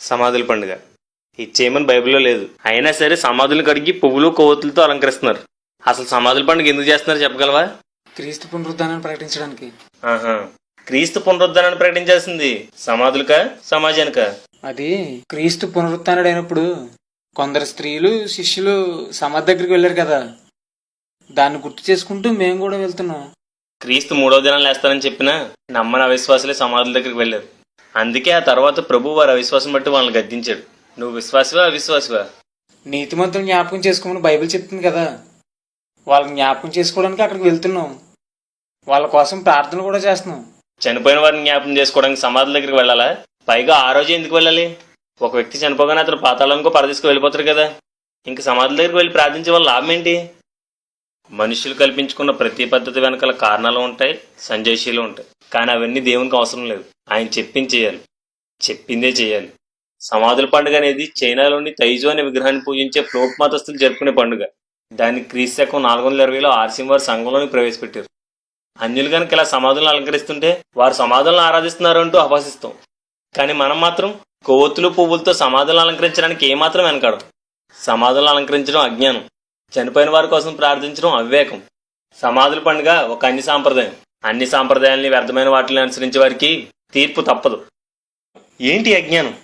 సమాధుల పండుగ ఇచ్చేయమని బైబిల్లో లేదు. అయినా సరే సమాధులను కడిగి పువ్వులు కొవ్వొత్తులతో అలంకరిస్తున్నారు. అసలు సమాధుల పండుగ ఎందుకు చేస్తున్నారు చెప్పగలవా? క్రీస్తు పునరుద్ధానాన్ని ప్రకటించడానికి. ఆహా, క్రీస్తు పునరుద్ధానాన్ని ప్రకటించాల్సింది సమాధులకా సమాజానికా? అది క్రీస్తు పునరుత్థానుడు అయినప్పుడు కొందరు స్త్రీలు శిష్యులు సమాధి దగ్గరికి వెళ్ళారు కదా, దాన్ని గుర్తు చేసుకుంటూ మేము కూడా వెళ్తున్నాం. క్రీస్తు మూడో దినాలు లేస్తానని చెప్పినా నమ్మని అవిశ్వాసులే సమాధుల దగ్గరికి వెళ్ళారు. అందుకే ఆ తర్వాత ప్రభు వారి అవిశ్వాసం బట్టి వాళ్ళని గద్దించాడు. నువ్వు విశ్వాసవా అవిశ్వాసవా? నీతిమంతులు జ్ఞాపకం చేసుకోమని బైబిల్ చెప్తుంది కదా, వాళ్ళని జ్ఞాపకం చేసుకోవడానికి అక్కడికి వెళ్తున్నాం. వాళ్ళ కోసం ప్రార్థన కూడా చేస్తున్నాం. చనిపోయిన వారిని జ్ఞాపకం చేసుకోవడానికి సమాధుల దగ్గరికి వెళ్ళాలా? పైగా ఆ రోజే ఎందుకు వెళ్ళాలి? ఒక వ్యక్తి చనిపోగానే అతను పాతాళంకో పరదేశకు వెళ్ళిపోతారు కదా, ఇంక సమాధుల దగ్గరికి వెళ్ళి ప్రార్థించే వాళ్ళ లాభం ఏంటి? మనుషులు కల్పించుకున్న ప్రతి పద్ధతి వెనకాల కారణాలు ఉంటాయి, సంజయశీలు ఉంటాయి. కానీ అవన్నీ దేవునికి అవసరం లేదు. ఆయన చెప్పింది చేయాలి, చెప్పిందే చేయాలి. సమాధుల పండుగ అనేది చైనాలోని తైజో అనే విగ్రహాన్ని పూజించే ఫ్లోట్ మతస్థులు జరుపుకునే పండుగ. దాన్ని క్రీస్తు శకం 420లో ఆర్సీఎం వారి సంఘంలోని ప్రవేశపెట్టారు. అన్యులు కనుక ఇలా సమాధులను అలంకరిస్తుంటే వారు సమాధులను ఆరాధిస్తున్నారు అంటూ అభాసిస్తాం. కానీ మనం మాత్రం కొవ్వొత్తులు పువ్వులతో సమాధులను అలంకరించడానికి ఏమాత్రం వెనకాడం. సమాధులను అలంకరించడం అజ్ఞానం, చనిపోయిన వారి కోసం ప్రార్థించడం అవివేకం. సమాధుల పండుగ ఒక అన్ని సాంప్రదాయం. అన్ని సాంప్రదాయాల్ని వ్యర్థమైన వాటిని అనుసరించే వారికి తీర్పు తప్పదు. ఏంటి అజ్ఞానం?